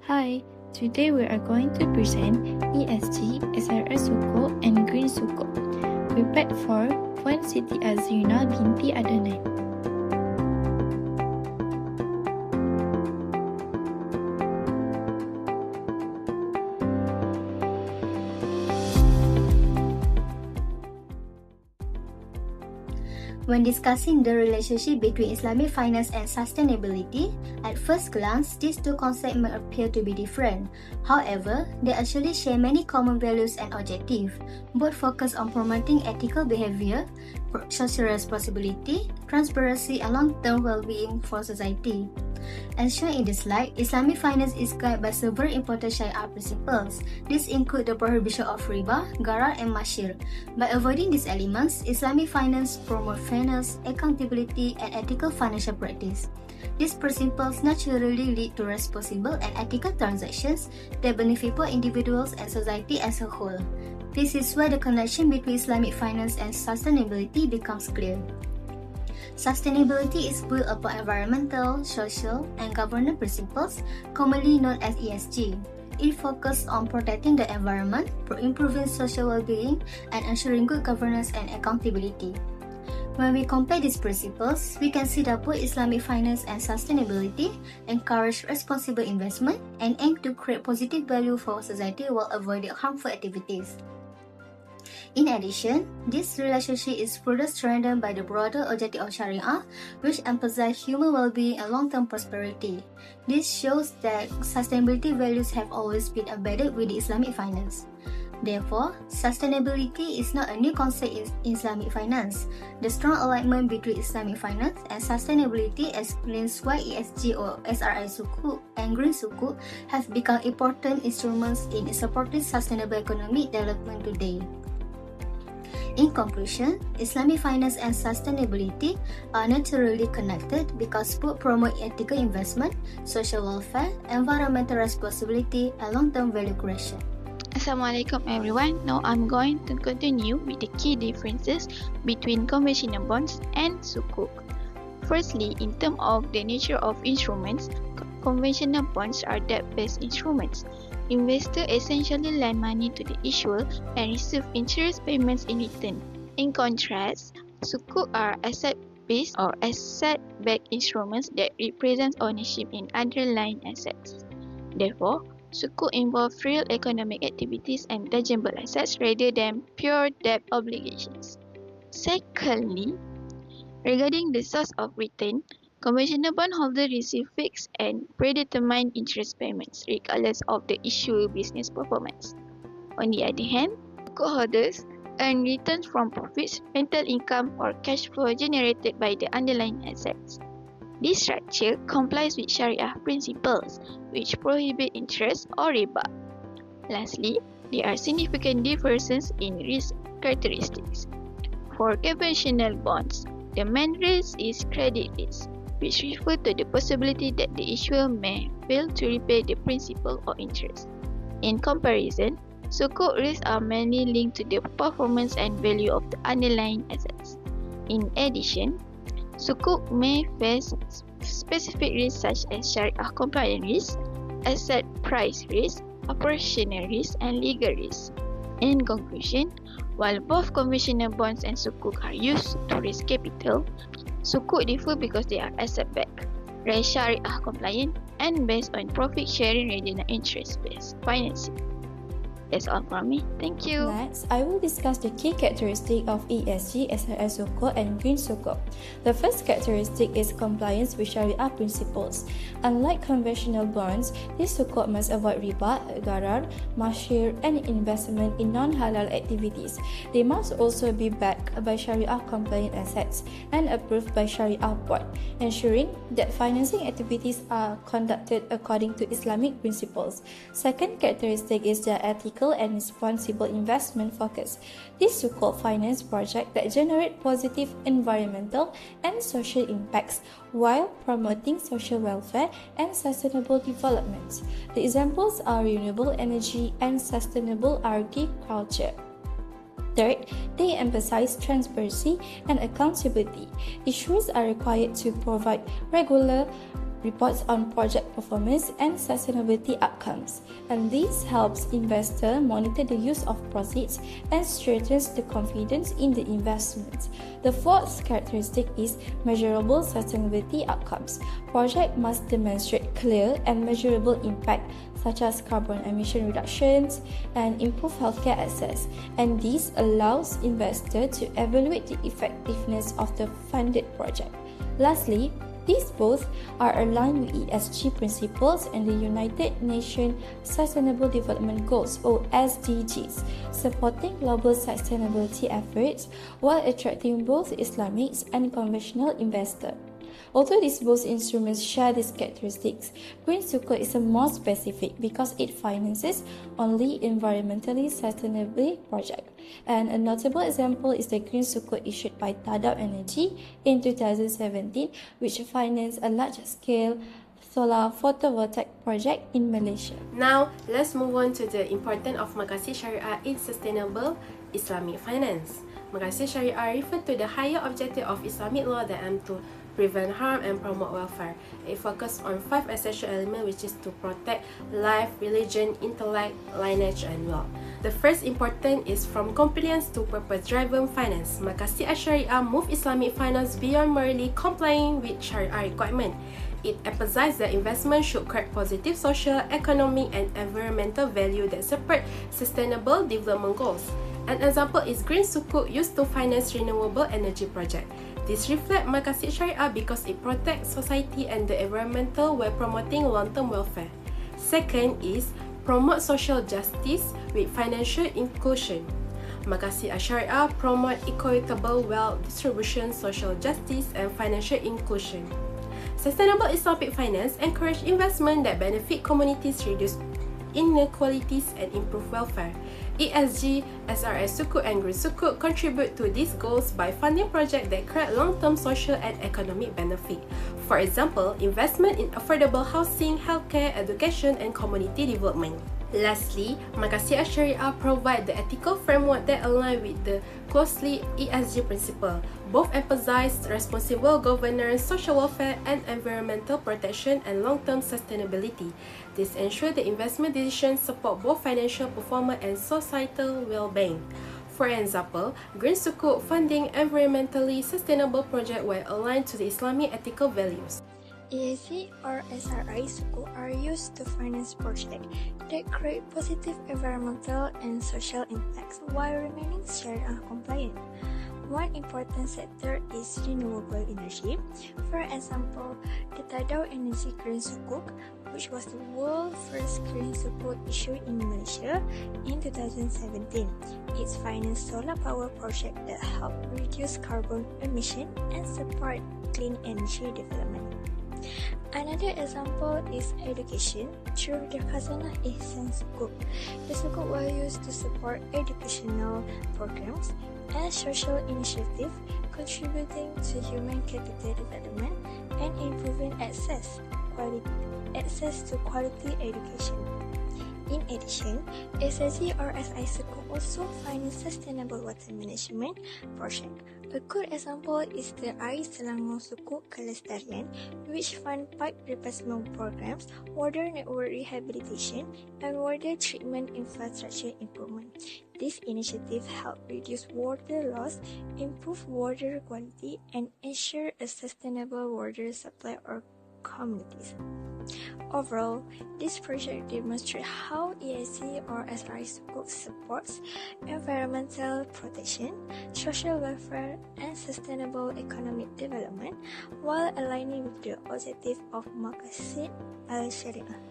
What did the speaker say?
Hi, today we are going to present ESG, SRS Suku, and Green Suku. Prepared for Puan Siti Azrina binti Adnan. When discussing the relationship between Islamic finance and sustainability, at first glance, these two concepts may appear to be different. However, they actually share many common values and objectives. Both focus on promoting ethical behavior, social responsibility, transparency, and long-term well-being for society. As shown in the slide, Islamic finance is guided by several important Sharia principles. These include the prohibition of riba, gharar, and mashir. By avoiding these elements, Islamic finance promotes fairness, accountability, and ethical financial practice. These principles naturally lead to responsible and ethical transactions that benefit both individuals and society as a whole. This is where the connection between Islamic finance and sustainability becomes clear. Sustainability is built upon environmental, social, and governance principles, commonly known as ESG. It focuses on protecting the environment, improving social well-being, and ensuring good governance and accountability. When we compare these principles, we can see that both Islamic finance and sustainability encourage responsible investment and aim to create positive value for society while avoiding harmful activities. In addition, this relationship is further strengthened by the broader objective of Sharia, which emphasize human well-being and long-term prosperity. This shows that sustainability values have always been embedded with Islamic finance. Therefore, sustainability is not a new concept in Islamic finance. The strong alignment between Islamic finance and sustainability explains why ESG or SRI Suku and Green Suku have become important instruments in supporting sustainable economic development today. In conclusion, Islamic finance and sustainability are naturally connected because both promote ethical investment, social welfare, environmental responsibility, and long-term value creation. Assalamualaikum everyone. Now I'm going to continue with the key differences between conventional bonds and sukuk. Firstly, in terms of the nature of instruments, conventional bonds are debt-based instruments. Investors essentially lend money to the issuer and receive interest payments in return. In contrast, sukuk are asset-based or asset-backed instruments that represent ownership in underlying assets. Therefore, sukuk involve real economic activities and tangible assets rather than pure debt obligations. Secondly, regarding the source of return, conventional bondholders receive fixed and predetermined interest payments regardless of the issuer business performance. On the other hand, sukuk holders earn returns from profits, rental income, or cash flow generated by the underlying assets. This structure complies with Sharia principles, which prohibit interest or riba. Lastly, there are significant differences in risk characteristics. For conventional bonds, the main risk is credit risk, which refers to the possibility that the issuer may fail to repay the principal or interest. In comparison, sukuk risks are mainly linked to the performance and value of the underlying assets. In addition, sukuk may face specific risks such as Sharia compliance risk, asset price risk, operational risk, and legal risk. In conclusion, while both conventional bonds and sukuk are used to raise capital, sukuk differ because they are asset-backed, Sharia compliant, and based on profit sharing rather than interest-based financing. That's all from me. Thank you. Next, I will discuss the key characteristic of ESG, SRS Suku, and Green Suku. The first characteristic is compliance with Sharia principles. Unlike conventional bonds, these sukuk must avoid riba, gharar, mashir, and investment in non-halal activities. They must also be backed by Sharia-compliant assets and approved by Sharia board, ensuring that financing activities are conducted according to Islamic principles. Second characteristic is the ethical and responsible investment focus. These sukuk finance projects that generate positive environmental and social impacts while promoting social welfare and sustainable development. The examples are renewable energy and sustainable agriculture. Third, they emphasize transparency and accountability. Issuers are required to provide regular reports on project performance and sustainability outcomes, and this helps investors monitor the use of proceeds and strengthens the confidence in the investment. The fourth characteristic is measurable sustainability outcomes. Projects must demonstrate clear and measurable impact such as carbon emission reductions and improved healthcare access, and this allows investors to evaluate the effectiveness of the funded project. Lastly, these both are aligned with ESG principles and the United Nations Sustainable Development Goals or SDGs, supporting global sustainability efforts while attracting both Islamic and conventional investors. Although these both instruments share these characteristics, Green Sukuk is more specific because it finances only environmentally sustainable projects. And a notable example is the Green Sukuk issued by Tadau Energy in 2017, which financed a large-scale solar photovoltaic project in Malaysia. Now, let's move on to the importance of Maqasid Syariah in sustainable Islamic finance. Maqasid Syariah refers to the higher objective of Islamic law that aim to prevent harm and promote welfare. It focuses on 5 essential elements, which is to protect life, religion, intellect, lineage, and wealth. The first important is from compliance to purpose-driven finance. Maqasid Syariah move Islamic finance beyond merely complying with Sharia requirements. It emphasizes that investment should create positive social, economic, and environmental value that support sustainable development goals. An example is Green Sukuk used to finance renewable energy projects. This reflects Maqasid Syariah because it protects society and the environmental while promoting long-term welfare. Second is promote social justice with financial inclusion. Maqasid Syariah promote equitable wealth distribution, social justice, and financial inclusion. Sustainable Islamic finance encourages investment that benefit communities, reduce inequalities, and improve welfare. ESG, SRS Sukuk, and Green Sukuk contribute to these goals by funding projects that create long-term social and economic benefit. For example, investment in affordable housing, healthcare, education, and community development. Lastly, Maqasid Syariah provide the ethical framework that align with the closely ESG principle. Both emphasize responsible governance, social welfare, and environmental protection and long-term sustainability. This ensures the investment decisions support both financial performance and societal well-being. For example, Green Sukuk funding environmentally sustainable projects were aligned to the Islamic ethical values. ESG or SRI Sukuk are used to finance projects that create positive environmental and social impacts while remaining Sharia compliant. One important sector is renewable energy. For example, the Tadau Energy Green Sukuk, which was the world's first Green Sukuk issued in Malaysia in 2017. It financed solar power projects that help reduce carbon emission and support clean energy development. Another example is education through the Khazanah Ihsan Sukuk. The sukuk were used to support educational programs and social initiatives contributing to human capital development and improving access to quality education. In addition, SSG or SI Sukuk also finance sustainable water management projects. A good example is the Air Selangor Sukuk Kelestarian, which fund pipe replacement programs, water network rehabilitation, and water treatment infrastructure improvement. These initiatives help reduce water loss, improve water quality, and ensure a sustainable water supply for communities. Overall, this project demonstrates how ESG or SRI Sukuk supports environmental protection, social welfare, and sustainable economic development while aligning with the objective of Maqasid Syariah.